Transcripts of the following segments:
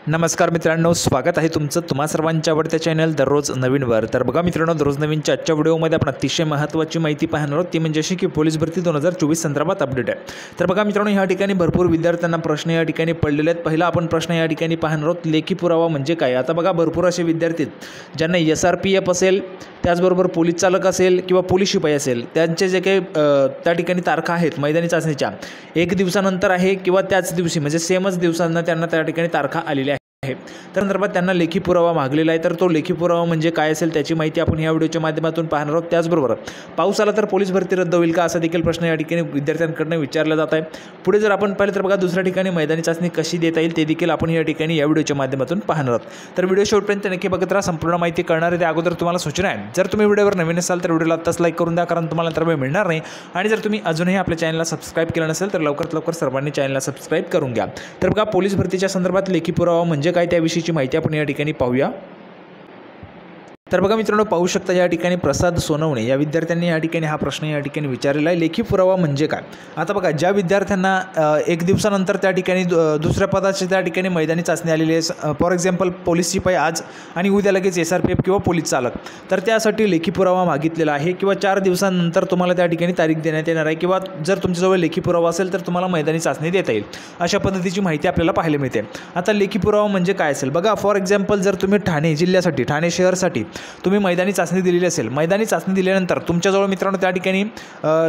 नमस्कार मित्रांनो, स्वागत आहे तुमचं तुम्हा सर्वांच्या आवडत्या चॅनल दररोज नवीनवर। तर बघा मित्रांनो, दररोज नवीनच्या आजच्या व्हिडिओमध्ये आपण अतिशय महत्त्वाची माहिती पाहणार आहोत, ती म्हणजे अशी की पोलीस भरती 2024 संदर्भात अपडेट आहे। तर बघा मित्रांनो, या ठिकाणी भरपूर विद्यार्थ्यांना प्रश्न या ठिकाणी पडलेले आहेत। पहिला आपण प्रश्न या ठिकाणी पाहणार आहोत, लेखी पुरावा म्हणजे काय। आता बघा, भरपूर असे विद्यार्थी ज्यांना SRPF असेल, त्याचबरोबर पोलीस चालक असेल किंवा पोलीस शिपाई असेल, त्यांचे जे काही त्या ठिकाणी तारखा आहेत मैदानी चाचणीच्या, एक दिवसानंतर आहे किंवा त्याच दिवशी म्हणजे सेमच दिवसांना त्यांना त्या ठिकाणी तारखा आलेल्या आहे। तर संदर्भात त्यांना लेखी पुरावा मागलेला आहे। तर तो लेखी पुरावा म्हणजे काय असेल त्याची माहिती आपण या व्हिडिओच्या माध्यमातून पाहणार आहोत। त्याचबरोबर पाऊस आला तर पोलीस भरती रद्द होईल का, असा देखील प्रश्न या ठिकाणी विद्यार्थ्यांकडून विचारला जात आहे। पुढे जर आपण पाहिलं तर बघा, दुसऱ्या ठिकाणी मैदानी चाचणी कशी देता येईल ते देखील आपण या ठिकाणी या व्हिडिओच्या माध्यमातून पाहणार आहोत। तर व्हिडिओ शेवटपर्यंत नक्की बघत राहा, संपूर्ण माहिती कळणार आहे। त्या अगोदर तुम्हाला सूचना आहे, जर तुम्ही व्हिडिओवर नवीन असाल तर व्हिडिओला आत्ताच लाईक करून द्या, कारण तुम्हाला तर वेळ मिळणार नाही। आणि जर तुम्ही अजूनही आपल्या चॅनलला सबस्क्राईब केलं नसेल तर लवकरात लवकर सर्वांनी चॅनलला सबस्क्राईब करून घ्या। तर बघा, पोलीस भरतीच्या संदर्भात लेखी पुरावा म्हणजे काय त्याविषयीची माहिती आपण या ठिकाणी पाहूया। तर बघा मित्रांनो, पाहू शकता या ठिकाणी प्रसाद सोनवणे या विद्यार्थ्यांनी या ठिकाणी हा प्रश्न या ठिकाणी विचारलेला आहे, लेखी पुरावा म्हणजे काय। आता बघा, ज्या विद्यार्थ्यांना एक दिवसानंतर त्या ठिकाणी दुसऱ्या पदाची त्या ठिकाणी मैदानी चाचणी आलेली आहे, फॉर एक्झाम्पल पोलीस शिपाई आज आणि उद्या लगेच SRPF किंवा पोलीस चालक, तर त्यासाठी लेखी पुरावा मागितलेला आहे किंवा 4 दिवसांनंतर तुम्हाला त्या ठिकाणी तारीख देण्यात येणार आहे, किंवा जर तुमच्याजवळ लेखी पुरावा असेल तर तुम्हाला मैदानी चाचणी देता येईल, अशा पद्धतीची माहिती आपल्याला पाहायला मिळते। आता लेखी पुरावा म्हणजे काय असेल बघा, फॉर एक्झाम्पल जर तुम्ही ठाणे जिल्ह्यासाठी, ठाणे शहरासाठी तुम्ही मैदानी चाचणी दिलेली असेल, मैदानी चाचणी दिल्यानंतर तुमच्याजवळ मित्रांनो त्या ठिकाणी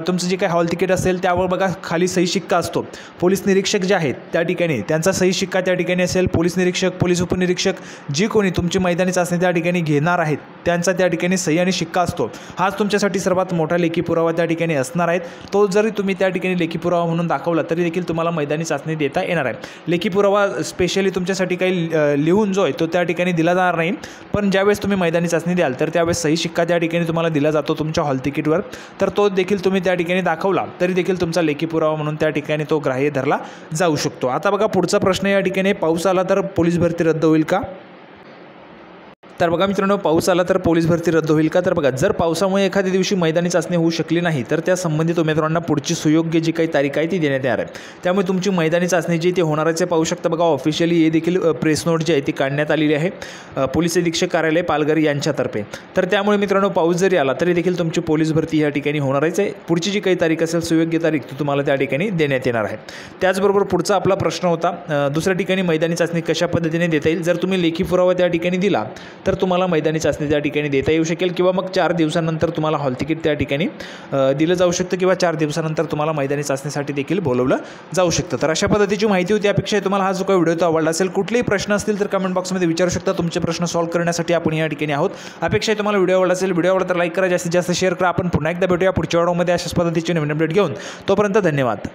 तुमचं जे काही हॉल तिकीट असेल त्यावर बघा खाली सही शिक्का असतो। पोलीस निरीक्षक जे आहेत त्या ठिकाणी त्यांचा सही शिक्का त्या ठिकाणी असेल, पोलीस निरीक्षक, पोलीस उपनिरीक्षक जी कोणी तुमची मैदानी चाचणी त्या ठिकाणी घेणार आहेत त्यांचा त्या ठिकाणी सही आणि शिक्का असतो। हाच तुमच्यासाठी सर्वात मोठा लेखी पुरावा त्या ठिकाणी असणार आहे। तो जरी तुम्ही त्या ठिकाणी लेखी पुरावा म्हणून दाखवला तरी देखील तुम्हाला मैदानी चाचणी देता येणार आहे। लेखी पुरावा स्पेशली तुमच्यासाठी काही लिहून जो आहे तो त्या ठिकाणी दिला जाणार नाही, पण ज्यावेळेस तुम्ही मैदानी चाचणी द्याल तर त्यावेळेस सही शिक्का त्या ठिकाणी तुम्हाला दिला जातो तुमच्या हॉल तिकीटवर, तर तो देखील तुम्ही त्या ठिकाणी दाखवला तरी देखील तुमचा लेखी पुरावा म्हणून त्या ठिकाणी तो ग्राह्य धरला जाऊ शकतो। आता बघा, पुढचा प्रश्न या ठिकाणी, पाऊस आला तर पोलीस भरती रद्द होईल का। तर बघा मित्रांनो, पाऊस आला तर पोलीस भरती रद्द होईल का। तर बघा, जर पावसामुळे एखाद्या दिवशी मैदानी चाचणी होऊ शकली नाही तर त्या संबंधित उमेदवारांना पुढची सुयोग्य जी काही तारीख आहे ती देण्यात येणार आहे। त्यामुळे तुमची मैदानी चाचणी जी ती होणारच आहे। पाहू शकता बघा, ऑफिशियली हे देखील प्रेस नोट जी आहे ती काढण्यात आलेली आहे पोलीस अधीक्षक कार्यालय पालघर यांच्यातर्फे। तर त्यामुळे मित्रांनो, पाऊस जरी आला तरी देखील तुमची पोलीस भरती या ठिकाणी होणारच आहे। पुढची जी काही तारीख असेल, सुयोग्य तारीख, ती तुम्हाला त्या ठिकाणी देण्यात येणार आहे। त्याचबरोबर पुढचा आपला प्रश्न होता, दुसऱ्या ठिकाणी मैदानी चाचणी कशा पद्धतीने देता येईल। जर तुम्ही लेखी पुरावा त्या ठिकाणी दिला तर तुम्हाला मैदानी चाचणी त्या ठिकाणी देता येऊ शकेल, किंवा मग 4 दिवसानंतर तुम्हाला हॉल तिकीट त्या ठिकाणी दिलं जाऊ शकतं, किंवा 4 दिवसानंतर तुम्हाला मैदानी चाचणीसाठी देखील बोलवलं जाऊ शकतं। तर अशा पद्धतीची माहिती होती। अपेक्षा आहे तुम्हाला हा जो काही व्हिडिओ तो आवडला असेल। कुठलेही प्रश्न असतील तर कमेंट बॉक्समध्ये विचारू शकता, तुमचे प्रश्न सॉल्व्ह करण्यासाठी आपण या ठिकाणी आहोत। अपेक्षा आहे तुम्हाला व्हिडिओ आवडला असेल, व्हिडिओ आवडला तर लाईक करा, जास्तीत जास्त शेअर करा। आपण पुन्हा एकदा भेटूया पुढच्या व्हिडिओमध्ये अशाच पद्धतीचे नवीन अपडेट घेऊन। तोपर्यंत धन्यवाद।